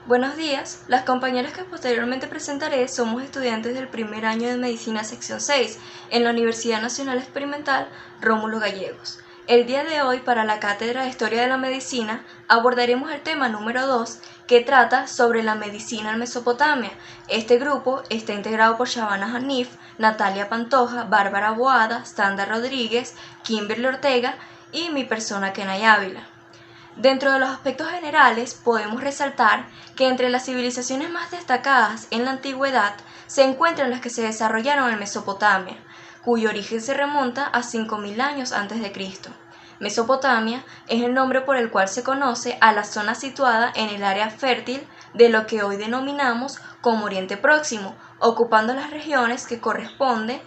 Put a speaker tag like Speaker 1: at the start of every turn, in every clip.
Speaker 1: Buenos días, las compañeras que posteriormente presentaré somos estudiantes del primer año de Medicina Sección 6 en la Universidad Nacional Experimental Rómulo Gallegos. El día de hoy, para la Cátedra de Historia de la Medicina, abordaremos el tema número 2, que trata sobre la medicina en Mesopotamia. Este grupo está integrado por Shabana Hanif, Natalia Pantoja, Bárbara Boada, Sandra Rodríguez, Kimberly Ortega y mi persona Kenay Ávila. Dentro de los aspectos generales, podemos resaltar que entre las civilizaciones más destacadas en la antigüedad se encuentran las que se desarrollaron en Mesopotamia, cuyo origen se remonta a 5000 años antes de Cristo. Mesopotamia es el nombre por el cual se conoce a la zona situada en el área fértil de lo que hoy denominamos como Oriente Próximo, ocupando las regiones que corresponden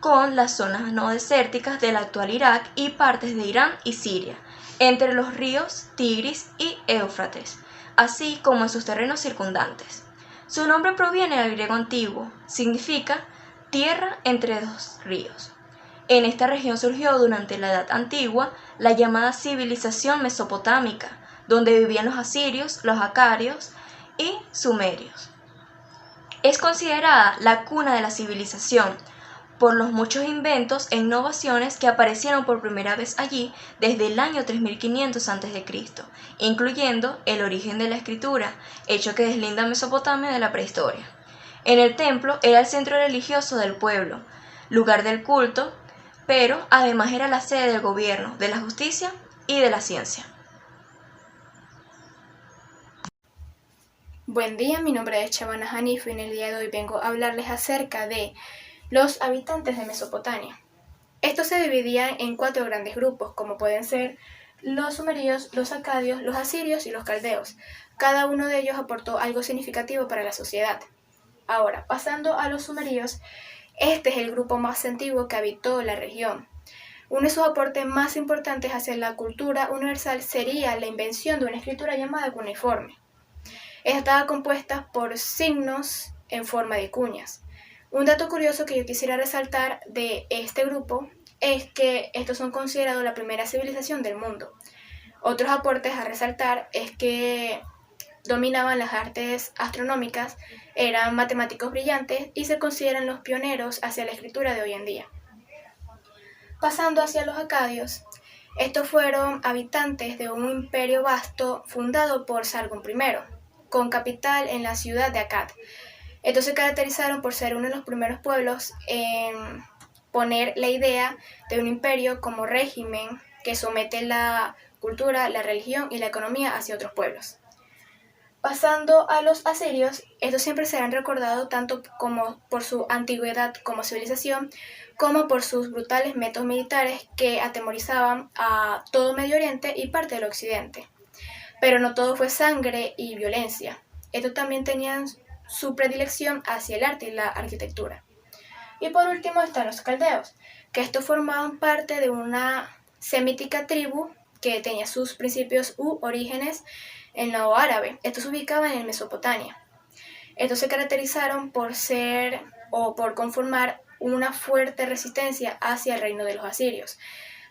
Speaker 1: con las zonas no desérticas del actual Irak y partes de Irán y Siria, entre los ríos Tigris y Éufrates, así como en sus terrenos circundantes. Su nombre proviene del griego antiguo, significa tierra entre dos ríos. En esta región surgió durante la Edad Antigua la llamada civilización mesopotámica, donde vivían los asirios, los acarios y sumerios. Es considerada la cuna de la civilización, por los muchos inventos e innovaciones que aparecieron por primera vez allí desde el año 3500 a.C., incluyendo el origen de la escritura, hecho que deslinda Mesopotamia de la prehistoria. En el templo era el centro religioso del pueblo, lugar del culto, pero además era la sede del gobierno, de la justicia y de la ciencia.
Speaker 2: Buen día, mi nombre es Shabana Hanif y en el día de hoy vengo a hablarles acerca de los habitantes de Mesopotamia. Estos se dividían en 4 grandes grupos, como pueden ser los sumerios, los acadios, los asirios y los caldeos. Cada uno de ellos aportó algo significativo para la sociedad. Ahora, pasando a los sumerios, este es el grupo más antiguo que habitó la región. Uno de sus aportes más importantes hacia la cultura universal sería la invención de una escritura llamada cuneiforme. Esta estaba compuesta por signos en forma de cuñas. Un dato curioso que yo quisiera resaltar de este grupo es que estos son considerados la primera civilización del mundo. Otros aportes a resaltar es que dominaban las artes astronómicas, eran matemáticos brillantes y se consideran los pioneros hacia la escritura de hoy en día. Pasando hacia los acadios, estos fueron habitantes de un imperio vasto fundado por Sargón I, con capital en la ciudad de Akkad. Estos se caracterizaron por ser uno de los primeros pueblos en poner la idea de un imperio como régimen que somete la cultura, la religión y la economía hacia otros pueblos. Pasando a los asirios, estos siempre serán recordados tanto como por su antigüedad como civilización, como por sus brutales métodos militares que atemorizaban a todo Medio Oriente y parte del Occidente. Pero no todo fue sangre y violencia. Estos también tenían su predilección hacia el arte y la arquitectura. Y por último están los caldeos, que estos formaban parte de una semítica tribu que tenía sus principios u orígenes en lo árabe. Estos se ubicaban en Mesopotamia. Estos se caracterizaron por ser o por conformar una fuerte resistencia hacia el reino de los asirios,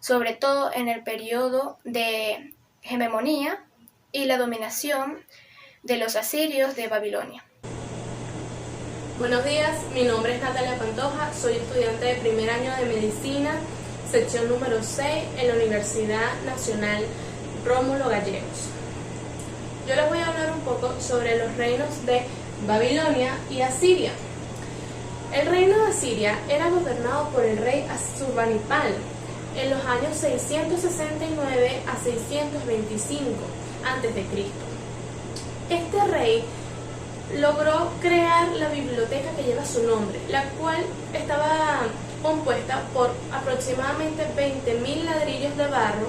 Speaker 2: sobre todo en el periodo de hegemonía y la dominación de los asirios de Babilonia.
Speaker 3: Buenos días, mi nombre es Natalia Pantoja, soy estudiante de primer año de Medicina, sección número 6 en la Universidad Nacional Rómulo Gallegos. Yo les voy a hablar un poco sobre los reinos de Babilonia y Asiria. El reino de Asiria era gobernado por el rey Asurbanipal en los años 669 a 625 a.C. Este rey logró crear la biblioteca que lleva su nombre, la cual estaba compuesta por aproximadamente 20.000 ladrillos de barro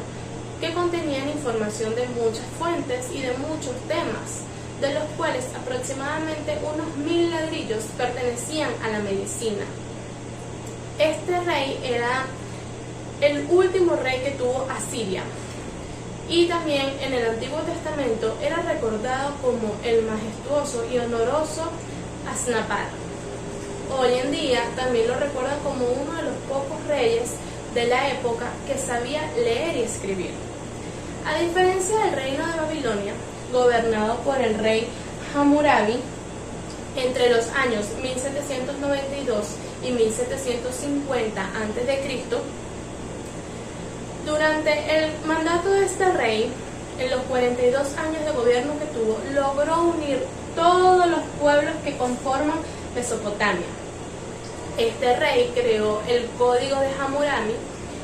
Speaker 3: que contenían información de muchas fuentes y de muchos temas, de los cuales aproximadamente unos 1000 ladrillos pertenecían a la medicina. Este rey era el último rey que tuvo Asiria. Y también en el Antiguo Testamento era recordado como el majestuoso y honoroso Asnapar. Hoy en día también lo recuerdan como uno de los pocos reyes de la época que sabía leer y escribir. A diferencia del reino de Babilonia, gobernado por el rey Hammurabi entre los años 1792 y 1750 a.C. Durante el mandato de este rey, en los 42 años de gobierno que tuvo, logró unir todos los pueblos que conforman Mesopotamia. Este rey creó el Código de Hammurabi,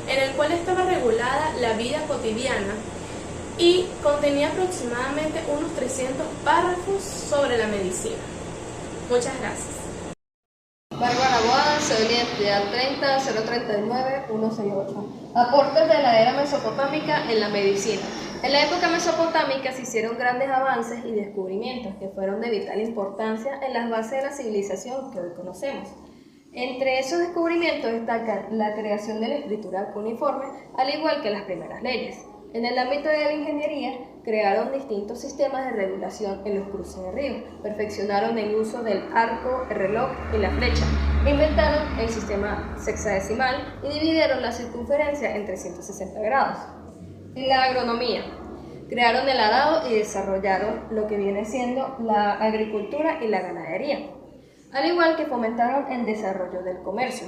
Speaker 3: en el cual estaba regulada la vida cotidiana y contenía aproximadamente unos 300 párrafos sobre la medicina. Muchas gracias.
Speaker 1: Bárbara Boada, cédula de identidad 30-039-168. Aportes de la era mesopotámica en la medicina. En la época mesopotámica se hicieron grandes avances y descubrimientos que fueron de vital importancia en las bases de la civilización que hoy conocemos. Entre esos descubrimientos destaca la creación de la escritura cuneiforme, al igual que las primeras leyes. En el ámbito de la ingeniería, crearon distintos sistemas de regulación en los cruces de ríos, perfeccionaron el uso del arco, el reloj y la flecha, inventaron el sistema sexagesimal y dividieron la circunferencia en 360 grados. En la agronomía, crearon el arado y desarrollaron lo que viene siendo la agricultura y la ganadería, al igual que fomentaron el desarrollo del comercio.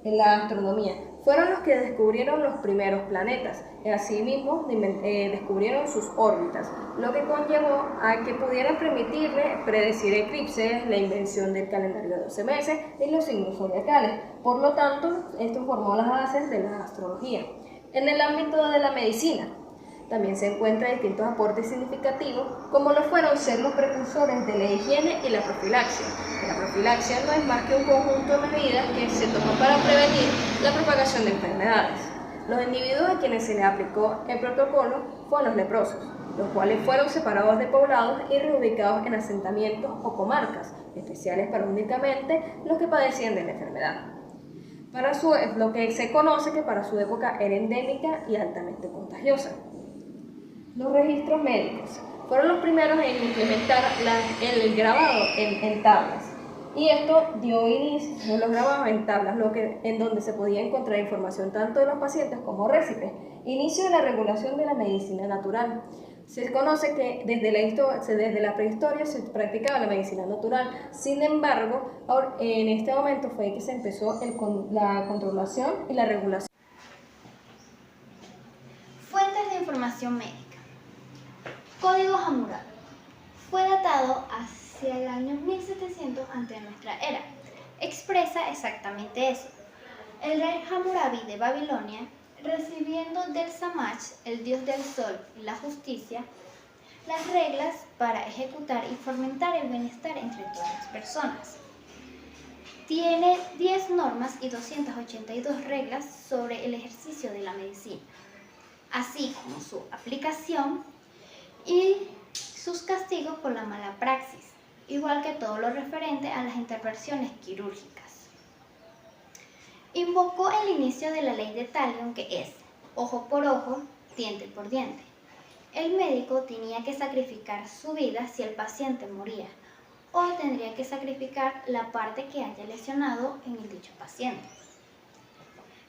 Speaker 1: En la astronomía, fueron los que descubrieron los primeros planetas y asimismo descubrieron sus órbitas, lo que conllevó a que pudieran permitirle predecir eclipses, la invención del calendario de 12 meses y los signos zodiacales. Por lo tanto, esto formó las bases de la astrología. En el ámbito de la medicina, también se encuentran distintos aportes significativos, como lo fueron ser los precursores de la higiene y la profilaxia. La profilaxia no es más que un conjunto de medidas que se toman para prevenir la propagación de enfermedades. Los individuos a quienes se les aplicó el protocolo fueron los leprosos, los cuales fueron separados de poblados y reubicados en asentamientos o comarcas, especiales para únicamente los que padecían de la enfermedad. Lo que se conoce que para su época era endémica y altamente contagiosa. Los registros médicos fueron los primeros en implementar el grabado en tablas. Y esto dio inicio a los grabados en tablas, en donde se podía encontrar información tanto de los pacientes como récipes. Inicio de la regulación de la medicina natural. Se conoce que desde la prehistoria se practicaba la medicina natural. Sin embargo, en este momento fue que se empezó la controlación y la regulación.
Speaker 4: Fuentes de información médica. Código Hammurabi. Fue datado hacia el año 1700 antes de nuestra era. Expresa exactamente eso. El rey Hammurabi de Babilonia, recibiendo del Shamash, el dios del sol y la justicia, las reglas para ejecutar y fomentar el bienestar entre todas las personas. Tiene 10 normas y 282 reglas sobre el ejercicio de la medicina, así como su aplicación y sus castigos por la mala praxis, igual que todo lo referente a las intervenciones quirúrgicas. Invocó el inicio de la ley de Talión, que es ojo por ojo, diente por diente. El médico tenía que sacrificar su vida si el paciente moría, o tendría que sacrificar la parte que haya lesionado en el dicho paciente.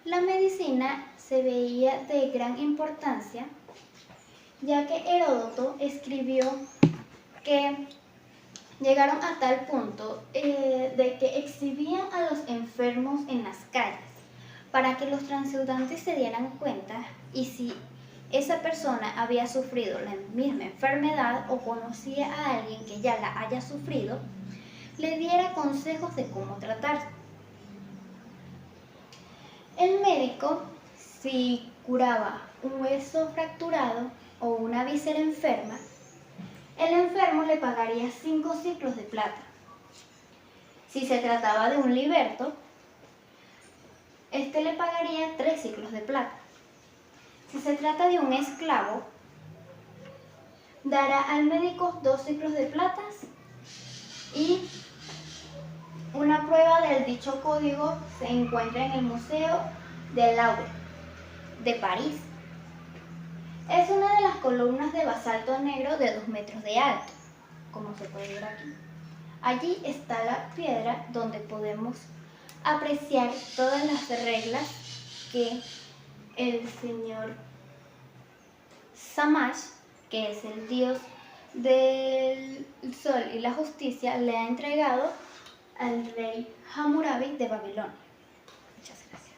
Speaker 4: La medicina se veía de gran importancia, ya que Heródoto escribió que llegaron a tal punto de que exhibían a los enfermos en las calles para que los transeúntes se dieran cuenta y si esa persona había sufrido la misma enfermedad o conocía a alguien que ya la haya sufrido, le diera consejos de cómo tratarse. El médico, si curaba un hueso fracturado o una víscera enferma, el enfermo le pagaría 5 ciclos de plata. Si se trataba de un liberto, este le pagaría 3 ciclos de plata. Si se trata de un esclavo, dará al médico 2 ciclos de plata y una prueba del dicho código se encuentra en el Museo del Louvre de París. Es una de las columnas de basalto negro de 2 metros de alto, como se puede ver aquí. Allí está la piedra donde podemos apreciar todas las reglas que el señor Shamash, que es el dios del sol y la justicia le ha entregado al rey Hammurabi de Babilonia. Muchas gracias.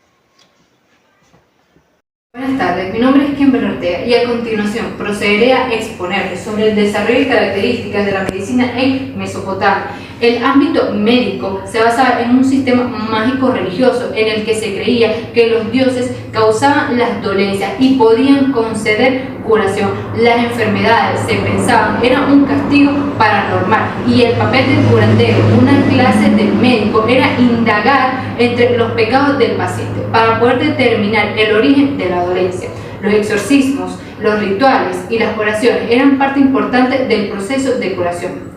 Speaker 5: Buenas tardes, mi nombre es Kimber Ortega y a continuación procederé a exponerles sobre el desarrollo y características de la medicina en Mesopotamia. El ámbito médico se basaba en un sistema mágico religioso en el que se creía que los dioses causaban las dolencias y podían conceder curación. Las enfermedades, se pensaban, eran un castigo paranormal y el papel del curandero, una clase del médico, era indagar entre los pecados del paciente para poder determinar el origen de la dolencia. Los exorcismos, los rituales y las oraciones eran parte importante del proceso de curación.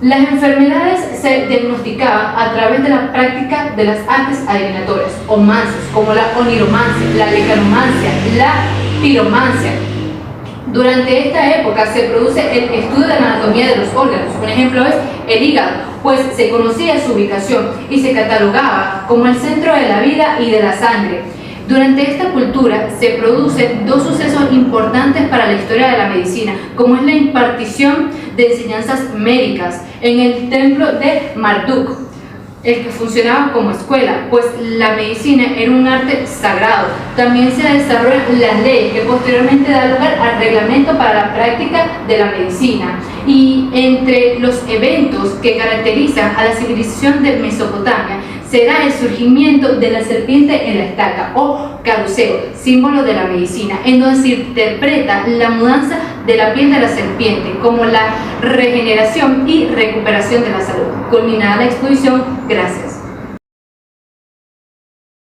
Speaker 5: Las enfermedades se diagnosticaban a través de la práctica de las artes adivinatorias o mancias, como la oniromancia, la lecanomancia, la piromancia. Durante esta época se produce el estudio de la anatomía de los órganos. Un ejemplo es el hígado, pues se conocía su ubicación y se catalogaba como el centro de la vida y de la sangre. Durante esta cultura se producen dos sucesos importantes para la historia de la medicina, como es la impartición de enseñanzas médicas en el templo de Marduk, el que funcionaba como escuela, pues la medicina era un arte sagrado. También se desarrollan las leyes que posteriormente dan lugar al reglamento para la práctica de la medicina. Y entre los eventos que caracterizan a la civilización de Mesopotamia se da el surgimiento de la serpiente en la estaca o caduceo, símbolo de la medicina, en donde se interpreta la mudanza de la piel de la serpiente como la regeneración y recuperación de la salud. Culminada la exposición, gracias.